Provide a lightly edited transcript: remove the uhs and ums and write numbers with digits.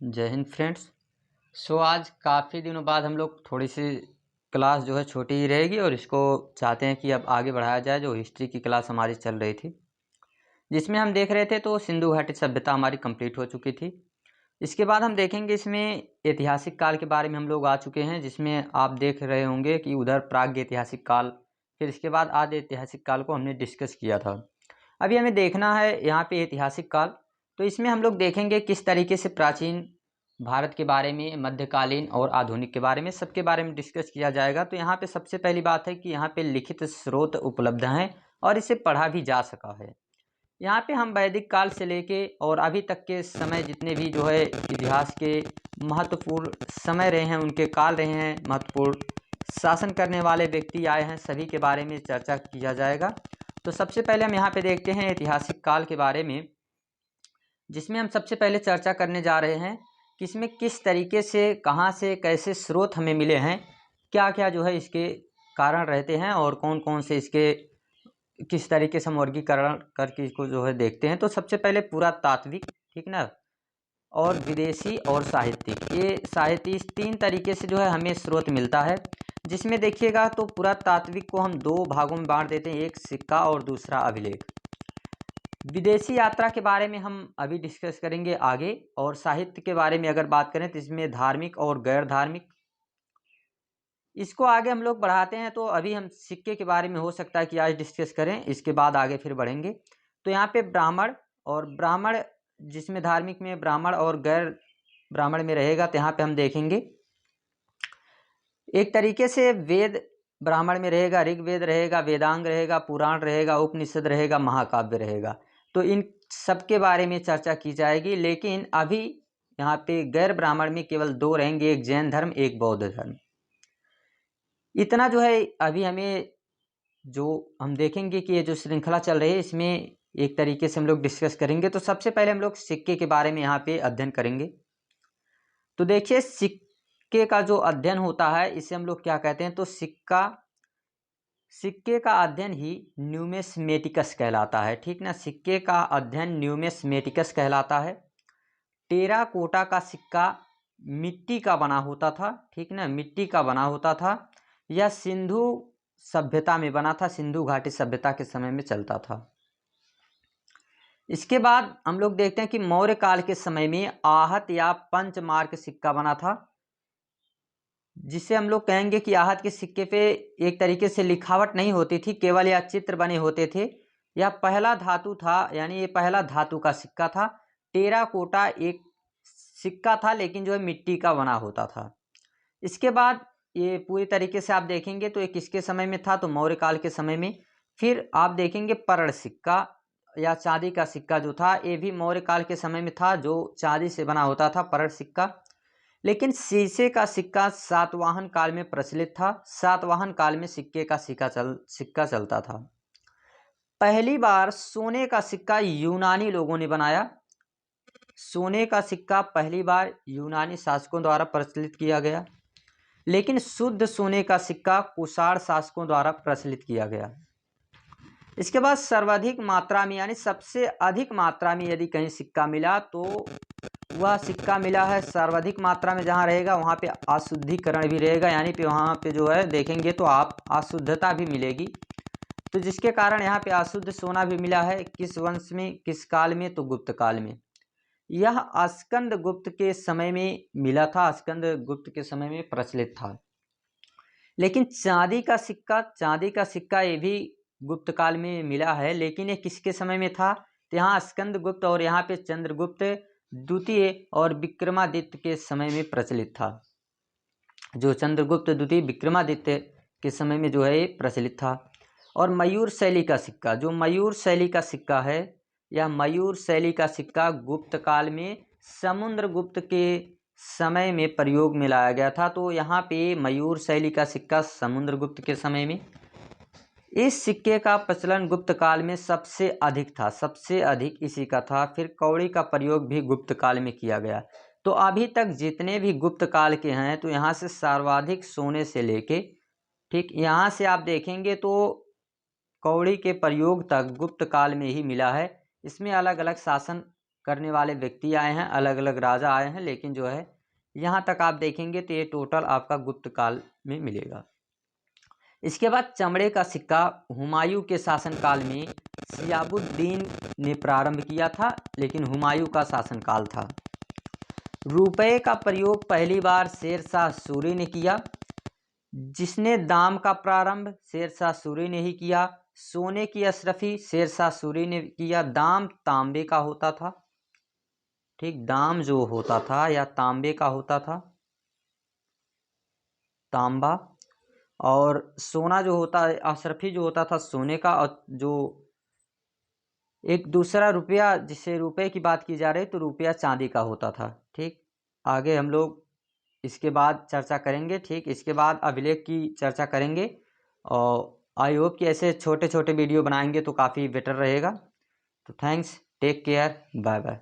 जय हिंद फ्रेंड्स। आज काफ़ी दिनों बाद हम लोग थोड़ी सी क्लास जो है छोटी ही रहेगी और इसको चाहते हैं कि अब आगे बढ़ाया जाए। जो हिस्ट्री की क्लास हमारी चल रही थी जिसमें हम देख रहे थे तो सिंधु घाटी सभ्यता हमारी कंप्लीट हो चुकी थी। इसके बाद हम देखेंगे इसमें ऐतिहासिक काल के बारे में हम लोग आ चुके हैं, जिसमें आप देख रहे होंगे कि उधर प्राग्ञ ऐतिहासिक काल, फिर इसके बाद आदि ऐतिहासिक काल को हमने डिस्कस किया था। अभी हमें देखना है यहाँ पे ऐतिहासिक काल। तो इसमें हम लोग देखेंगे किस तरीके से प्राचीन भारत के बारे में, मध्यकालीन और आधुनिक के बारे में, सबके बारे में डिस्कस किया जाएगा। तो यहाँ पे सबसे पहली बात है कि यहाँ पे लिखित स्रोत उपलब्ध हैं और इसे पढ़ा भी जा सका है। यहाँ पे हम वैदिक काल से लेके और अभी तक के समय जितने भी जो है इतिहास के महत्वपूर्ण समय रहे हैं, उनके काल रहे हैं, महत्वपूर्ण शासन करने वाले व्यक्ति आए हैं, सभी के बारे में चर्चा किया जाएगा। तो सबसे पहले हम यहाँ पे देखते हैं ऐतिहासिक काल के बारे में, जिसमें हम सबसे पहले चर्चा करने जा रहे हैं कि इसमें किस तरीके से, कहाँ से, कैसे स्रोत हमें मिले हैं, क्या क्या जो है इसके कारण रहते हैं और कौन कौन से इसके किस तरीके से हम वर्गीकरण करके इसको जो है देखते हैं। तो सबसे पहले पुरातात्विक, ठीक ना, और विदेशी और साहित्यिक, ये साहित्य इस तीन तरीके से जो है हमें स्रोत मिलता है। जिसमें देखिएगा तो पुरातात्विक को हम दो भागों में बांट देते हैं, एक सिक्का और दूसरा अभिलेख। विदेशी यात्रा के बारे में हम अभी डिस्कस करेंगे आगे, और साहित्य के बारे में अगर बात करें तो इसमें धार्मिक और गैर धार्मिक, इसको आगे हम लोग बढ़ाते हैं। तो अभी हम सिक्के के बारे में हो सकता है कि आज डिस्कस करें, इसके बाद आगे फिर बढ़ेंगे। तो यहाँ पे ब्राह्मण और ब्राह्मण, जिसमें धार्मिक में ब्राह्मण और गैर ब्राह्मण में रहेगा, तो यहाँ पे हम देखेंगे एक तरीके से वेद ब्राह्मण में रहेगा, ऋग्वेद रहेगा, वेदांग रहेगा, पुराण रहेगा, उपनिषद रहेगा, महाकाव्य रहेगा। तो इन सब के बारे में चर्चा की जाएगी। लेकिन अभी यहाँ पे गैर ब्राह्मण में केवल दो रहेंगे, एक जैन धर्म, एक बौद्ध धर्म। इतना जो है अभी हमें, जो हम देखेंगे कि ये जो श्रृंखला चल रही है इसमें एक तरीके से हम लोग डिस्कस करेंगे। तो सबसे पहले हम लोग सिक्के के बारे में यहाँ पे अध्ययन करेंगे। तो देखिए, सिक्के का जो अध्ययन होता है इसे हम लोग क्या कहते हैं, तो सिक्के का अध्ययन ही न्यूमिस्मेटिक्स कहलाता है, ठीक ना। सिक्के का अध्ययन न्यूमिस्मेटिक्स कहलाता है। टेराकोटा का सिक्का मिट्टी का बना होता था, ठीक ना, मिट्टी का बना होता था। यह सिंधु सभ्यता में बना था, सिंधु घाटी सभ्यता के समय में चलता था। इसके बाद हम लोग देखते हैं कि मौर्य काल के समय में आहत या पंचमार्क सिक्का बना था, जिसे हम लोग कहेंगे कि आहत के सिक्के पे एक तरीके से लिखावट नहीं होती थी, केवल यह चित्र बने होते थे। यह पहला धातु था, यानी ये पहला धातु का सिक्का था। टेराकोटा एक सिक्का था लेकिन जो है मिट्टी का बना होता था। इसके बाद ये पूरी तरीके से आप देखेंगे तो ये किसके समय में था, तो मौर्य काल के समय में। फिर आप देखेंगे पर्ण सिक्का या चांदी का सिक्का जो था, ये भी मौर्य काल के समय में था, जो चांदी से बना होता था, पर्ण सिक्का। लेकिन शीशे का सिक्का सातवाहन काल में प्रचलित था। सातवाहन काल में सिक्के का सिक्का चलता था। पहली बार सोने का सिक्का यूनानी लोगों ने बनाया। सोने का सिक्का पहली बार यूनानी शासकों द्वारा प्रचलित किया गया, लेकिन शुद्ध सोने का सिक्का कुषाण शासकों द्वारा प्रचलित किया गया। इसके बाद सर्वाधिक मात्रा में, यानी सबसे अधिक मात्रा में यदि कहीं सिक्का मिला तो वह सिक्का मिला है सर्वाधिक मात्रा में जहाँ रहेगा वहाँ पे अशुद्धिकरण भी रहेगा, यानी पे वहाँ पे जो है देखेंगे तो आप अशुद्धता भी मिलेगी। तो जिसके कारण यहाँ पे अशुद्ध सोना भी मिला है। किस वंश में, किस काल में, तो गुप्त काल में। यह स्कंद गुप्त के समय में मिला था, स्कंद गुप्त के समय में प्रचलित था। लेकिन चांदी का सिक्का ये भी गुप्त काल में मिला है, लेकिन ये किसके समय में था, तो यहाँ स्कंद गुप्त और यहाँ पे चंद्रगुप्त द्वितीय और विक्रमादित्य के समय में प्रचलित था। जो चंद्रगुप्त द्वितीय विक्रमादित्य के समय में जो है ये प्रचलित था। और मयूर शैली का सिक्का, जो मयूर शैली का सिक्का है, यह मयूर शैली का सिक्का गुप्त काल में समुद्रगुप्त के समय में प्रयोग में लाया गया था। तो यहाँ पे मयूर शैली का सिक्का समुद्रगुप्त के समय में। इस सिक्के का प्रचलन गुप्त काल में सबसे अधिक था, सबसे अधिक इसी का था। फिर कौड़ी का प्रयोग भी गुप्त काल में किया गया। तो अभी तक जितने भी गुप्त काल के हैं, तो यहाँ से सर्वाधिक सोने से लेके, ठीक, यहाँ से आप देखेंगे तो कौड़ी के प्रयोग तक गुप्त काल में ही मिला है। इसमें अलग अलग शासन करने वाले व्यक्ति आए हैं, अलग अलग राजा आए हैं, लेकिन जो है यहाँ तक आप देखेंगे तो ये टोटल आपका गुप्त काल में मिलेगा। इसके बाद चमड़े का सिक्का हुमायूं के शासनकाल में शिहाबुद्दीन ने प्रारंभ किया था, लेकिन हुमायूं का शासनकाल था। रुपए का प्रयोग पहली बार शेरशाह सूरी ने किया, जिसने दाम का प्रारंभ शेरशाह सूरी ने ही किया। सोने की अशरफी शेरशाह सूरी ने किया। दाम तांबे का होता था, ठीक, दाम जो होता था या तांबे का होता था, तांबा, और सोना जो होता है, अशरफी जो होता था सोने का, और जो एक दूसरा रुपया, जिससे रुपए की बात की जा रही तो रुपया चांदी का होता था। ठीक, आगे हम लोग इसके बाद चर्चा करेंगे। ठीक, इसके बाद अभिलेख की चर्चा करेंगे, और आई होप कि ऐसे छोटे छोटे वीडियो बनाएंगे तो काफ़ी बेटर रहेगा। तो thanks, take care, bye bye.